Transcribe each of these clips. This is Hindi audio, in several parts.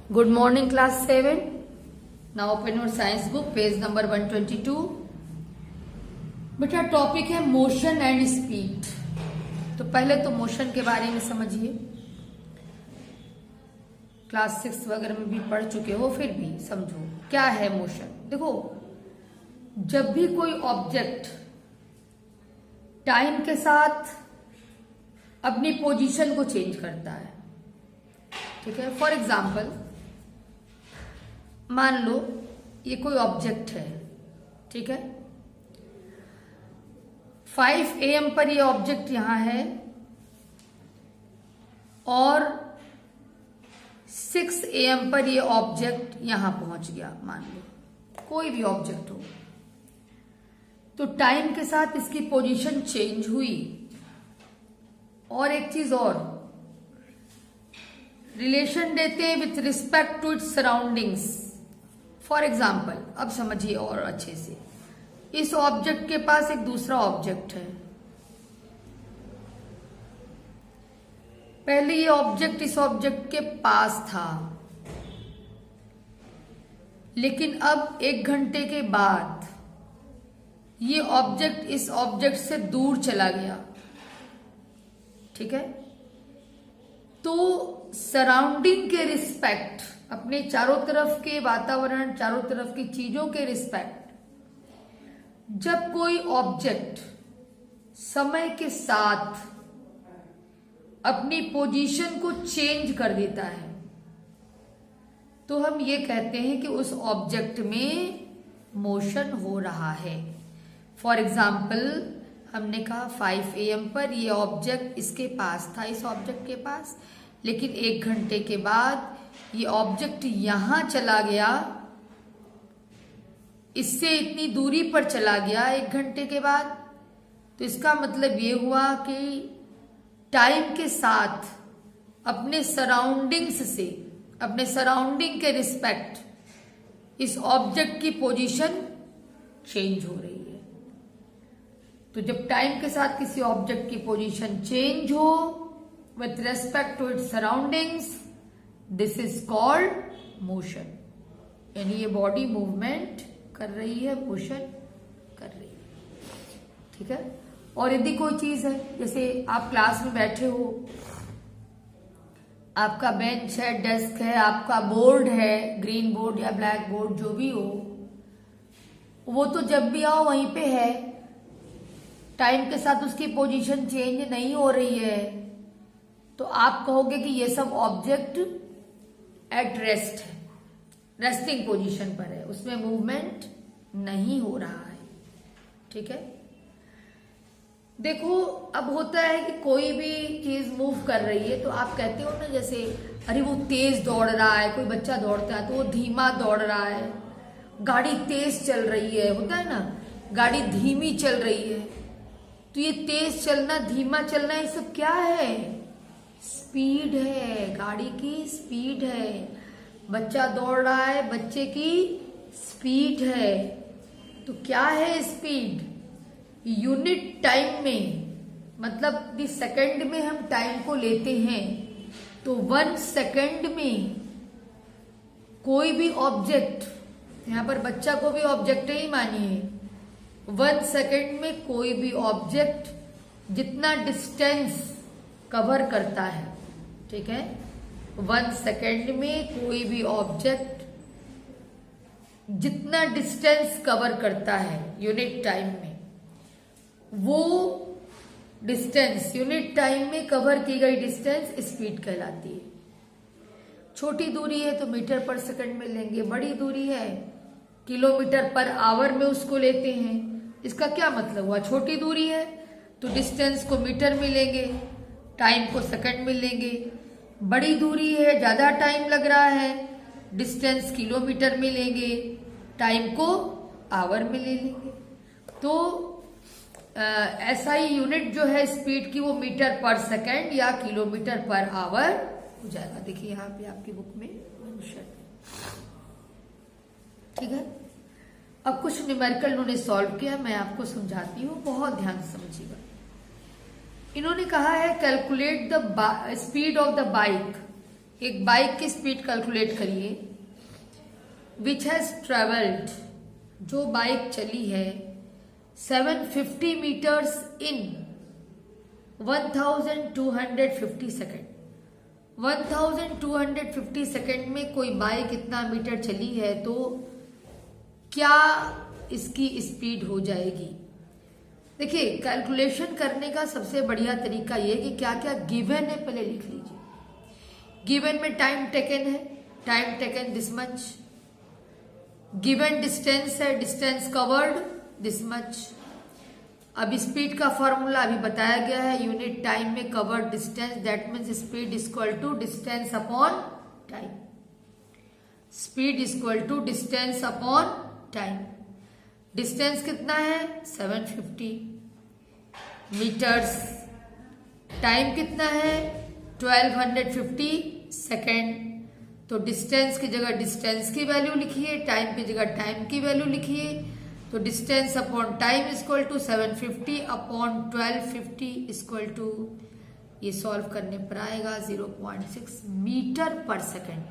Good morning, class 7. Now open your science book, page number 122. बेटा टॉपिक है मोशन एंड स्पीड। तो पहले तो मोशन के बारे में समझिए। क्लास 6 वगैरह में भी पढ़ चुके हो, फिर भी समझो क्या है मोशन। देखो, जब भी कोई ऑब्जेक्ट टाइम के साथ अपनी पोजीशन को चेंज करता है, ठीक है। फॉर एग्जाम्पल मान लो ये कोई ऑब्जेक्ट है, ठीक है। 5 AM पर ये ऑब्जेक्ट यहां है और 6 AM पर ये ऑब्जेक्ट यहां पहुंच गया। मान लो कोई भी ऑब्जेक्ट हो, तो टाइम के साथ इसकी पोजीशन चेंज हुई। और एक चीज और, रिलेशन देते हैं with respect to its surroundings. For example, अब समझिए और अच्छे से, इस ऑब्जेक्ट के पास एक दूसरा ऑब्जेक्ट है। पहले ये ऑब्जेक्ट इस ऑब्जेक्ट के पास था, लेकिन अब 1 घंटे के बाद ये ऑब्जेक्ट इस ऑब्जेक्ट से दूर चला गया, ठीक है। तो सराउंडिंग के रिस्पेक्ट, अपने चारों तरफ के वातावरण, चारों तरफ की चीजों के रिस्पेक्ट, जब कोई ऑब्जेक्ट समय के साथ अपनी पोजीशन को चेंज कर देता है, तो हम ये कहते हैं कि उस ऑब्जेक्ट में मोशन हो रहा है। फॉर एग्जाम्पल, हमने कहा 5 AM पर ये ऑब्जेक्ट इसके पास था, इस ऑब्जेक्ट के पास, लेकिन 1 घंटे के बाद ये ऑब्जेक्ट यहां चला गया, इससे इतनी दूरी पर चला गया 1 घंटे के बाद। तो इसका मतलब ये हुआ कि टाइम के साथ अपने सराउंडिंग्स से, अपने सराउंडिंग के रिस्पेक्ट इस ऑब्जेक्ट की पोजीशन चेंज हो रही है। तो जब टाइम के साथ किसी ऑब्जेक्ट की पोजीशन चेंज हो with respect to its surroundings, this is called motion. यानी ये बॉडी मूवमेंट कर रही है, मोशन कर रही है, ठीक है। और यदि कोई चीज है, जैसे आप क्लास में बैठे हो, आपका बेंच है, डेस्क है, आपका बोर्ड है, ग्रीन बोर्ड या ब्लैक बोर्ड जो भी हो, वो तो जब भी आओ वहीं पे है, टाइम के साथ उसकी पोजीशन चेंज नहीं हो रही है। तो आप कहोगे कि ये सब ऑब्जेक्ट एट रेस्ट है, रेस्टिंग पोजीशन पर है, उसमें मूवमेंट नहीं हो रहा है, ठीक है। देखो, अब होता है कि कोई भी चीज मूव कर रही है तो आप कहते हो ना, जैसे अरे वो तेज दौड़ रहा है, कोई बच्चा दौड़ता है तो वो धीमा दौड़ रहा है, गाड़ी तेज चल रही है, होता है ना, गाड़ी धीमी चल रही है। तो ये तेज चलना, धीमा चलना, ये सब क्या है? स्पीड है, गाड़ी की स्पीड है। बच्चा दौड़ रहा है, बच्चे की स्पीड है। तो क्या है स्पीड? यूनिट टाइम में, मतलब दी सेकंड में हम टाइम को लेते हैं, तो 1 सेकंड में कोई भी ऑब्जेक्ट, यहां पर बच्चा को भी ऑब्जेक्ट ही मानिए, 1 सेकंड में कोई भी ऑब्जेक्ट जितना डिस्टेंस कवर करता है, ठीक है, 1 सेकंड में कोई भी ऑब्जेक्ट जितना डिस्टेंस कवर करता है यूनिट टाइम में, वो डिस्टेंस, यूनिट टाइम में कवर की गई डिस्टेंस स्पीड कहलाती है। छोटी दूरी है तो मीटर पर सेकंड में लेंगे, बड़ी दूरी है किलोमीटर पर आवर में उसको लेते हैं। इसका क्या मतलब हुआ? छोटी दूरी है तो डिस्टेंस को मीटर में लेंगे, टाइम को सेकंड में लेंगे। बड़ी दूरी है, ज्यादा टाइम लग रहा है, डिस्टेंस किलोमीटर में लेंगे, टाइम को आवर में ले लेंगे। तो ऐसा ही यूनिट जो है स्पीड की, वो मीटर पर सेकंड या किलोमीटर पर आवर हो जाएगा। देखिए यहाँ पे आपकी बुक में मेंशन, ठीक है। अब कुछ न्यूमेरिकल इन्होंने सॉल्व किया, मैं आपको समझाती हूँ, बहुत ध्यान से समझिएगा। इन्होंने कहा है calculate the speed of the bike एक बाइक की स्पीड कैलकुलेट करिए विच हैज ट्रेवल्ड, जो बाइक चली है 750 मीटर्स इन 1250 सेकेंड। 1250 सेकेंड में कोई बाइक इतना मीटर चली है तो क्या इसकी स्पीड हो जाएगी। देखिए, कैलकुलेशन करने का सबसे बढ़िया तरीका यह कि क्या क्या गिवन है पहले लिख लीजिए। गिवन में टाइम टेकन है, time taken this much. Given distance है, डिस्टेंस कवर्ड दिस मच। अब स्पीड का फॉर्मूला अभी बताया गया है, यूनिट टाइम में covered distance, that means speed equal to distance upon time. Speed equal to distance upon time. Distance कितना है 750 मीटर्स, टाइम कितना है 1250 सेकेंड। तो डिस्टेंस की जगह डिस्टेंस की वैल्यू लिखिए, टाइम की जगह टाइम की वैल्यू लिखिए। तो distance upon time equal to 750 upon 1250 equal to, ये सॉल्व करने पर आएगा 0.6 मीटर पर सेकेंड,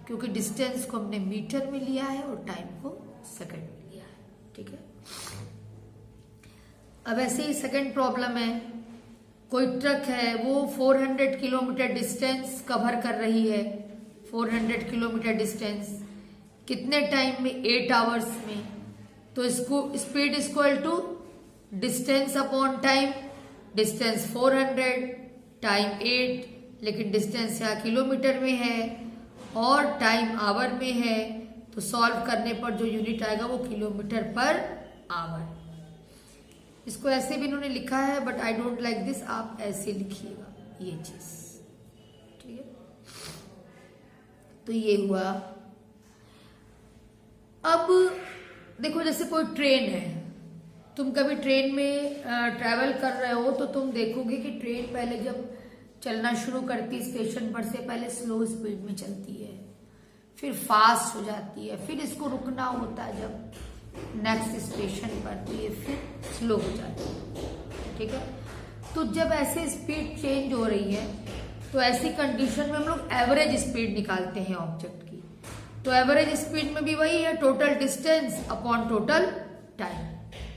क्योंकि डिस्टेंस को हमने मीटर में लिया है और टाइम को सेकेंड में लिया है। ठीक है। अब ऐसे ही सेकेंड प्रॉब्लम है, कोई ट्रक है वो 400 किलोमीटर डिस्टेंस कवर कर रही है। 400 किलोमीटर डिस्टेंस कितने टाइम में 8 आवर्स में। तो इसको speed equal to distance upon time. Distance 400, time 8, लेकिन डिस्टेंस यहाँ किलोमीटर में है और टाइम आवर में है। तो सॉल्व करने पर जो यूनिट आएगा वो किलोमीटर पर आवर। इसको ऐसे भी इन्होंने लिखा है but I don't like this, आप ऐसे लिखिएगा ये चीज। ठीक है, तो ये हुआ। अब देखो, जैसे कोई ट्रेन है, तुम कभी ट्रेन में ट्रैवल कर रहे हो तो तुम देखोगे कि ट्रेन पहले जब चलना शुरू करती स्टेशन पर से पहले स्लो स्पीड में चलती है, फिर फास्ट हो जाती है, फिर इसको रुकना होता है जब नेक्स्ट स्टेशन पर, तो ये फिर स्लो हो जाती है। ठीक है, तो जब ऐसे स्पीड चेंज हो रही है तो ऐसी कंडीशन में हम लोग एवरेज स्पीड निकालते हैं ऑब्जेक्ट की। तो एवरेज स्पीड में भी वही है, total distance upon total time,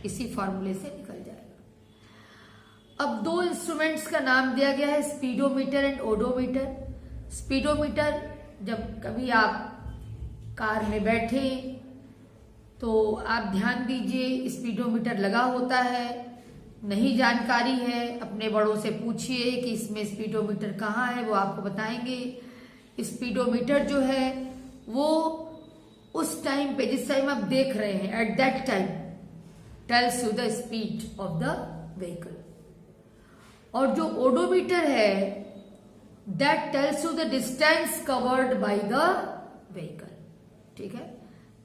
इसी फॉर्मूले से निकल जाएगा। अब दो इंस्ट्रूमेंट्स का नाम दिया गया है, स्पीडोमीटर एंड ओडोमीटर। स्पीडोमीटर, जब कभी आप कार में बैठे तो आप ध्यान दीजिए स्पीडोमीटर लगा होता है। नहीं जानकारी है अपने बड़ों से पूछिए कि इसमें स्पीडोमीटर कहाँ है, वो आपको बताएंगे। स्पीडोमीटर जो है वो उस टाइम पे, जिस टाइम आप देख रहे हैं, at that time tells you the speed of the vehicle. और जो ओडोमीटर है that tells you the distance covered by the vehicle. ठीक है,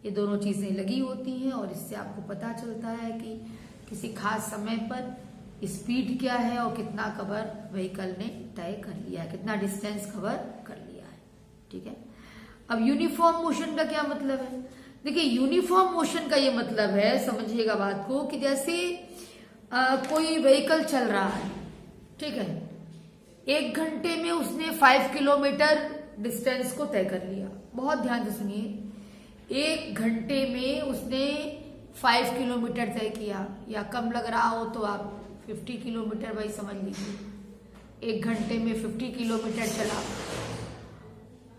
ये दोनों चीजें लगी होती हैं और इससे आपको पता चलता है कि किसी खास समय पर स्पीड क्या है और कितना कवर व्हीकल ने तय कर लिया है, कितना डिस्टेंस कवर कर लिया है। ठीक है, अब यूनिफॉर्म मोशन का क्या मतलब है। देखिए, यूनिफॉर्म मोशन का ये मतलब है, समझिएगा बात को, कि जैसे कोई व्हीकल चल रहा है, ठीक है, 1 घंटे में उसने 5 किलोमीटर डिस्टेंस को तय कर लिया। बहुत ध्यान से सुनिए, 1 घंटे में उसने 5 किलोमीटर तय किया, या कम लग रहा हो तो आप 50 किलोमीटर भाई समझ लीजिए। 1 घंटे में 50 किलोमीटर चला,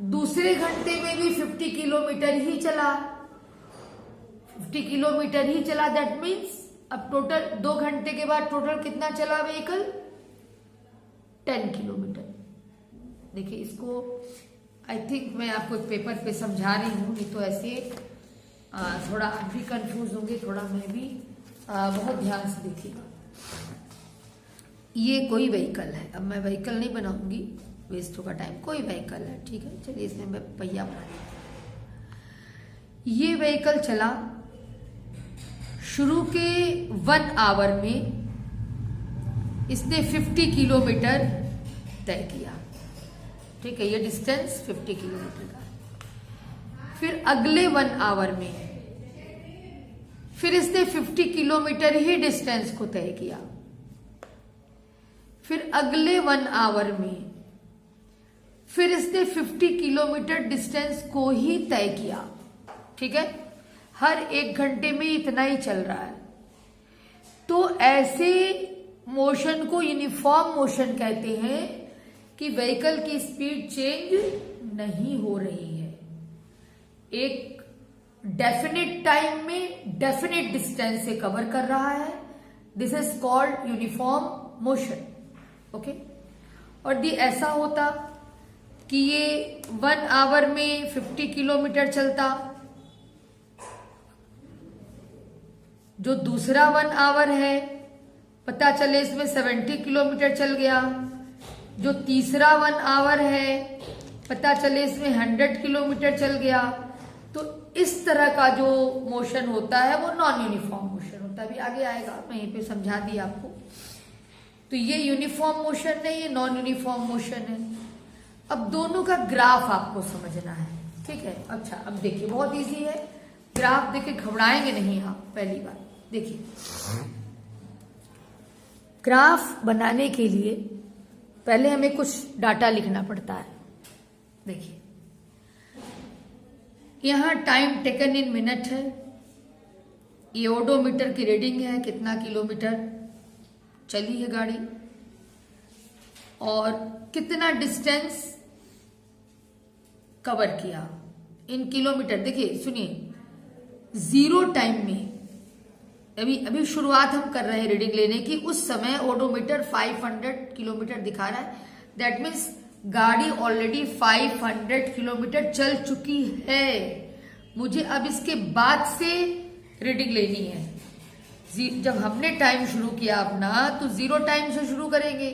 दूसरे घंटे में भी 50 किलोमीटर ही चला, 50 किलोमीटर ही चला। दैट मीन्स अब टोटल 2 घंटे के बाद टोटल कितना चला व्हीकल, 10 किलोमीटर। देखिए, इसको आई थिंक मैं आपको एक पेपर पे समझा रही हूँ, नहीं तो ऐसे थोड़ा आप भी कंफ्यूज होंगे, थोड़ा मैं भी। बहुत ध्यान से देखिएगा। ये कोई व्हीकल है, अब मैं व्हीकल नहीं बनाऊंगी, वेस्ट होगा टाइम। कोई व्हीकल है, ठीक है, चलिए इसमें मैं पहिया बना देती। ये व्हीकल चला, शुरू के 1 आवर में इसने 50 किलोमीटर तय किया। ठीक है, ये डिस्टेंस 50 किलोमीटर का। फिर अगले 1 आवर में फिर इसने 50 किलोमीटर ही डिस्टेंस को तय किया। फिर अगले 1 आवर में फिर इसने 50 किलोमीटर डिस्टेंस को ही तय किया, ठीक है, हर 1 घंटे में इतना ही चल रहा है। तो ऐसे मोशन को यूनिफॉर्म मोशन कहते हैं कि व्हीकल की स्पीड चेंज नहीं हो रही है, एक डेफिनेट टाइम में डेफिनेट डिस्टेंस से कवर कर रहा है। This is called uniform motion, okay. और ये ऐसा होता कि ये 1 आवर में 50 किलोमीटर चलता, जो दूसरा 1 आवर है पता चले इसमें 70 किलोमीटर चल गया, जो तीसरा 1 आवर है पता चले इसमें 100 किलोमीटर चल गया। तो इस तरह का जो मोशन होता है वो नॉन यूनिफॉर्म मोशन होता है। अभी आगे आएगा, मैं यहीं पे समझा दी आपको। तो ये यूनिफॉर्म मोशन है, ये नॉन यूनिफॉर्म मोशन है। अब दोनों का ग्राफ आपको समझना है, ठीक है। अच्छा, अब देखिए बहुत इजी है, ग्राफ देखे घबराएंगे नहीं आप। पहली बात देखिए, ग्राफ बनाने के लिए पहले हमें कुछ डाटा लिखना पड़ता है। देखिए यहां टाइम टेकन इन मिनट है, ये ओडोमीटर की रीडिंग है, कितना किलोमीटर चली है गाड़ी, और कितना डिस्टेंस कवर किया इन किलोमीटर। देखिए सुनिए, 0 टाइम में अभी शुरुआत हम कर रहे हैं रीडिंग लेने की, उस समय ओडोमीटर 500 किलोमीटर दिखा रहा है। दैट मीन्स गाड़ी ऑलरेडी 500 किलोमीटर चल चुकी है। मुझे अब इसके बाद से रीडिंग लेनी है। जब हमने टाइम शुरू किया अपना, तो 0 टाइम से शुरू करेंगे।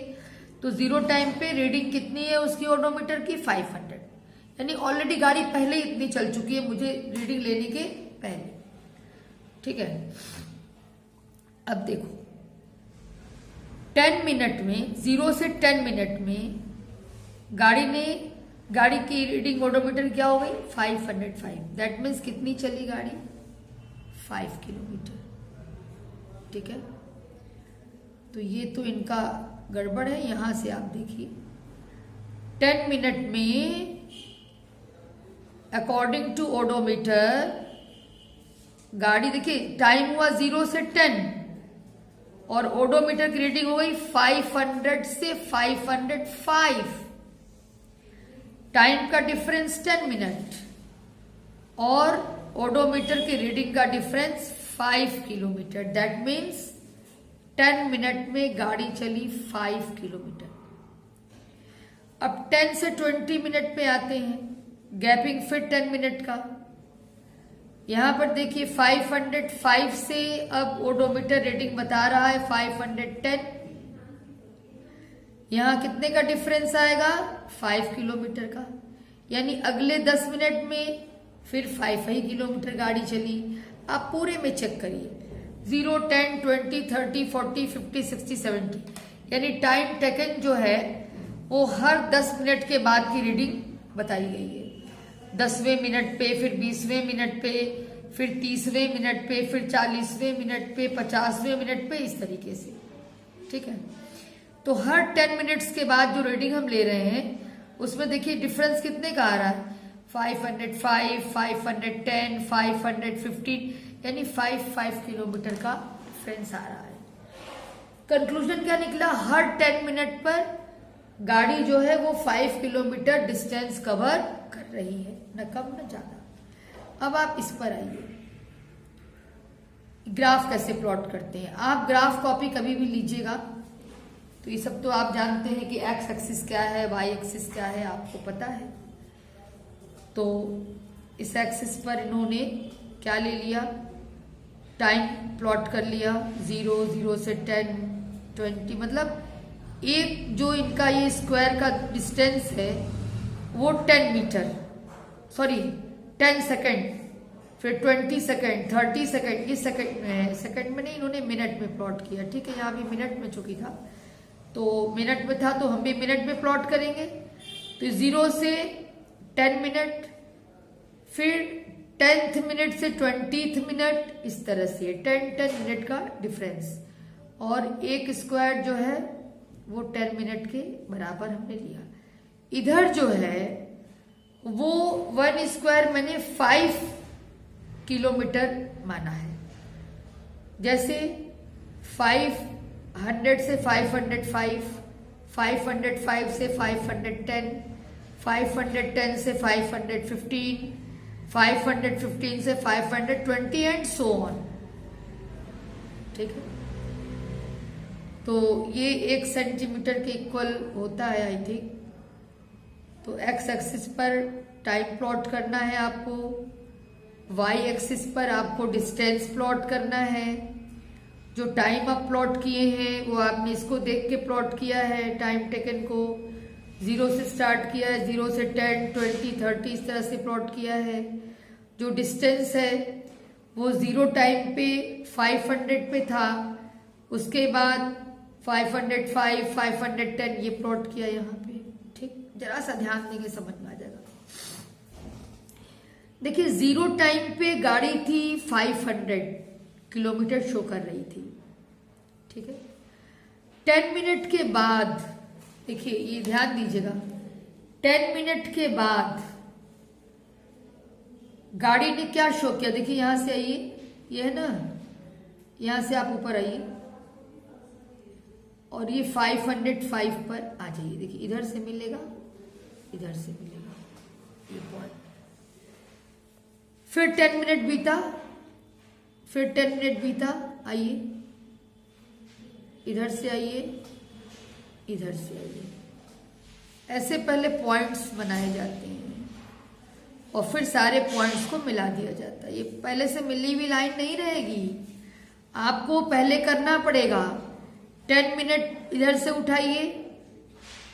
तो 0 टाइम पे रीडिंग कितनी है उसकी ओडोमीटर की? 500, यानी ऑलरेडी गाड़ी पहले ही इतनी चल चुकी है मुझे रीडिंग लेने के पहले, ठीक है। अब देखो 10 मिनट में, 0 से 10 मिनट में गाड़ी की रीडिंग ओडोमीटर क्या हो गई? 505। दैट मीन्स कितनी चली गाड़ी? 5 किलोमीटर, ठीक है। तो ये तो इनका गड़बड़ है। यहां से आप देखिए 10 मिनट में अकॉर्डिंग टू ओडोमीटर गाड़ी, देखिए टाइम हुआ 0 से 10 और ओडोमीटर की रीडिंग हो गई 500 से 505। टाइम का डिफरेंस 10 मिनट और ओडोमीटर की रीडिंग का difference 5 kilometre. That means 10 minute में गाड़ी चली 5 किलोमीटर। अब 10 से 20 मिनट पे आते हैं, गैपिंग फिर 10 मिनट का। यहां पर देखिए 505 से अब ओडोमीटर रीडिंग बता रहा है 510। यहां कितने का डिफरेंस आएगा? 5 किलोमीटर का। यानी अगले 10 मिनट में फिर 5 किलोमीटर गाड़ी चली। आप पूरे में चेक करिए, 0, 10, 20, 30, 40, 50, 60, 70, यानी टाइम टेकन जो है वो हर 10 मिनट के बाद की रीडिंग बताई गई है। 10वें मिनट पे, फिर 20वें मिनट पे, फिर 30वें मिनट पे, फिर 40वें मिनट पे, 50वें मिनट पे, इस तरीके से, ठीक है। तो हर 10 मिनट्स के बाद जो रीडिंग हम ले रहे हैं उसमें देखिए डिफरेंस कितने का आ रहा है? 505, 510, 515, यानी 5 किलोमीटर का डिफरेंस आ रहा है। कंक्लूजन क्या निकला? हर 10 मिनट पर गाड़ी जो है वो 5 किलोमीटर डिस्टेंस कवर कर रही है, न कम न ज्यादा। अब आप इस पर आइए, ग्राफ कैसे प्लॉट करते हैं। आप ग्राफ कॉपी कभी भी लीजिएगा तो ये सब तो आप जानते हैं कि एक्स एक्सिस क्या है, वाई एक्सिस क्या है, आपको पता है। तो इस एक्सिस पर इन्होंने क्या ले लिया? टाइम प्लॉट कर लिया, 0, 0 से 10, 20, मतलब एक जो इनका ये स्क्वायर का डिस्टेंस है वो 10 मीटर, सॉरी 10 सेकेंड, फिर 20 सेकेंड, 30 सेकेंड, ये सेकेंड में है, सेकेंड में नहीं, इन्होंने मिनट में प्लॉट किया, ठीक है। यहाँ भी मिनट में चुकी था तो मिनट में था तो हम भी मिनट में प्लॉट करेंगे। तो 0 से 10 मिनट, फिर 10th मिनट से 20th मिनट, इस तरह से 10 मिनट का डिफरेंस, और एक स्क्वायर जो है वो 10 मिनट के बराबर हमने लिया। इधर जो है वो 1 स्क्वायर मैंने 5 किलोमीटर माना है। जैसे 500 से 505, 505 से 510, 510 से 515, 515 से 520 एंड सो ऑन। ठीक है, तो ये 1 सेंटीमीटर के इक्वल होता है आई थिंक। तो एक्स एक्सिस पर टाइम प्लॉट करना है आपको, वाई एक्सिस पर आपको डिस्टेंस प्लॉट करना है। जो टाइम आप प्लॉट किए हैं वो आपने इसको देख के प्लॉट किया है, टाइम टेकन को 0 से स्टार्ट किया है, 0 से 10, 20, 30 इस तरह से प्लॉट किया है। जो डिस्टेंस है वो 0 टाइम पे 500 पे था, उसके बाद 505, 510 ये प्लॉट किया यहाँ पे। ठीक, जरा सा ध्यान देंगे समझ में आ जाएगा। देखिए 0 टाइम पे गाड़ी थी 500 किलोमीटर शो कर रही थी। ठीक है, 10 मिनट के बाद, देखिए ये ध्यान दीजिएगा, 10 मिनट के बाद गाड़ी ने क्या शो किया। देखिए यहां से आइए, ये है ना, यहां से आप ऊपर आइए और ये 505 पर आ जाइए। देखिए इधर से मिलेगा, इधर से मिलेगा ये पॉइंट। फिर 10 मिनट बीता, फिर 10 मिनट बीता, आइए इधर से आइए, इधर से आइए। ऐसे पहले पॉइंट्स बनाए जाते हैं और फिर सारे पॉइंट्स को मिला दिया जाता है। ये पहले से मिली हुई लाइन नहीं रहेगी, आपको पहले करना पड़ेगा। 10 मिनट इधर से उठाइए,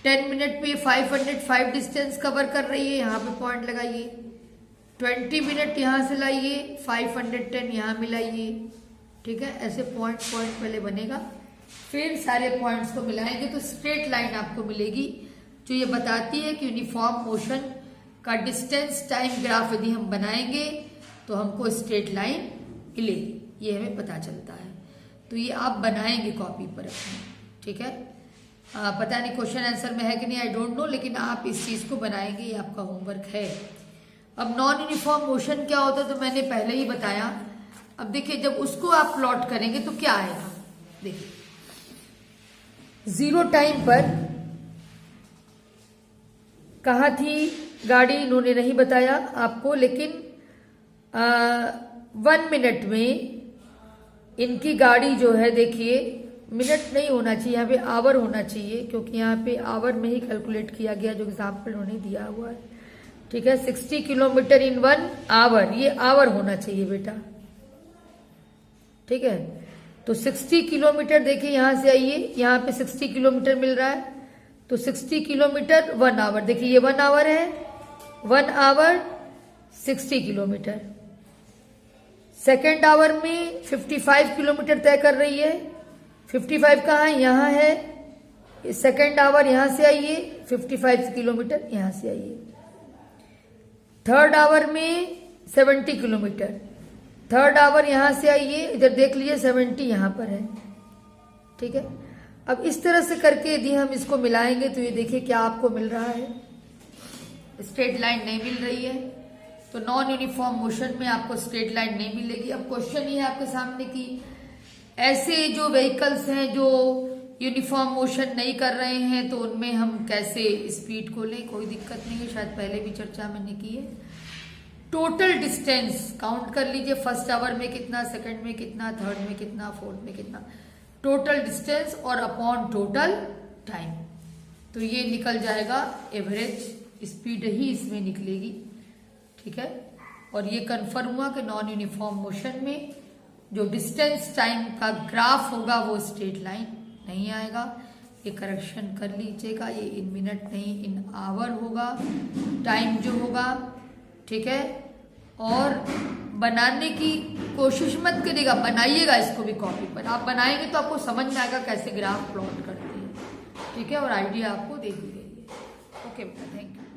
10 मिनट पे 505 डिस्टेंस कवर कर रही है, यहाँ पे पॉइंट लगाइए। 20 मिनट यहां से लाइए, 510 यहां मिलाइए। ठीक है, ऐसे पॉइंट पहले बनेगा, फिर सारे पॉइंट्स को मिलाएंगे तो स्ट्रेट लाइन आपको मिलेगी, जो ये बताती है कि यूनिफॉर्म मोशन का डिस्टेंस टाइम ग्राफ यदि हम बनाएंगे तो हमको स्ट्रेट लाइन मिलेगी, ये हमें पता चलता है। तो ये आप बनाएंगे कॉपी पर अपने। ठीक है, पता नहीं क्वेश्चन आंसर में है कि नहीं, आई डोंट नो, लेकिन आप इस चीज को बनाएंगे, ये आपका होमवर्क है। अब नॉन यूनिफॉर्म मोशन क्या होता है तो मैंने पहले ही बताया। अब देखिए जब उसको आप प्लॉट करेंगे तो क्या आएगा। देखिए 0 टाइम पर कहाँ थी गाड़ी, इन्होंने नहीं बताया आपको, लेकिन 1 मिनट में इनकी गाड़ी जो है, देखिए मिनट नहीं होना चाहिए, यहाँ पे आवर होना चाहिए, क्योंकि यहाँ पे आवर में ही कैलकुलेट किया गया जो एग्जाम्पल उन्होंने दिया हुआ है। ठीक है, 60 किलोमीटर इन 1 आवर, ये आवर होना चाहिए बेटा। ठीक है, तो 60 किलोमीटर, देखिए यहां से आइए, यहाँ पे 60 किलोमीटर मिल रहा है, तो 60 किलोमीटर 1 आवर, देखिए ये 1 आवर है, 1 आवर 60 किलोमीटर। सेकेंड आवर में 55 किलोमीटर तय कर रही है। 55 कहाँ है, यहाँ है। सेकेंड आवर यहां से आइए, 55 किलोमीटर यहां से आइए। थर्ड आवर में 70 किलोमीटर, थर्ड आवर यहां से आइए, इधर देख लीजिए 70 यहां पर है। ठीक है, अब इस तरह से करके यदि हम इसको मिलाएंगे तो ये देखिए क्या आपको मिल रहा है, स्ट्रेट लाइन नहीं मिल रही है। तो नॉन यूनिफॉर्म मोशन में आपको स्ट्रेट लाइन नहीं मिलेगी। अब क्वेश्चन ये है आपके सामने कि ऐसे जो व्हीकल्स हैं जो यूनिफॉर्म मोशन नहीं कर रहे हैं तो उनमें हम कैसे स्पीड को लें। कोई दिक्कत नहीं है, शायद पहले भी चर्चा मैंने की है। टोटल डिस्टेंस काउंट कर लीजिए, फर्स्ट आवर में कितना, सेकंड में कितना, थर्ड में कितना, फोर्थ में कितना, टोटल डिस्टेंस और अपॉन टोटल टाइम। तो ये निकल जाएगा, एवरेज स्पीड ही इसमें निकलेगी। ठीक है, और ये कंफर्म हुआ कि नॉन यूनिफॉर्म मोशन में जो डिस्टेंस टाइम का ग्राफ होगा वो स्ट्रेट लाइन नहीं आएगा। ये करेक्शन कर लीजिएगा, ये इन मिनट नहीं इन आवर होगा टाइम जो होगा। ठीक है, और बनाने की कोशिश मत करिएगा, बनाइएगा इसको भी कॉपी पर। आप बनाएंगे तो आपको समझ में आएगा कैसे ग्राफ प्लॉट करते हैं। ठीक है, और आइडिया आपको दे दी गई है। ओके बेटा, थैंक यू।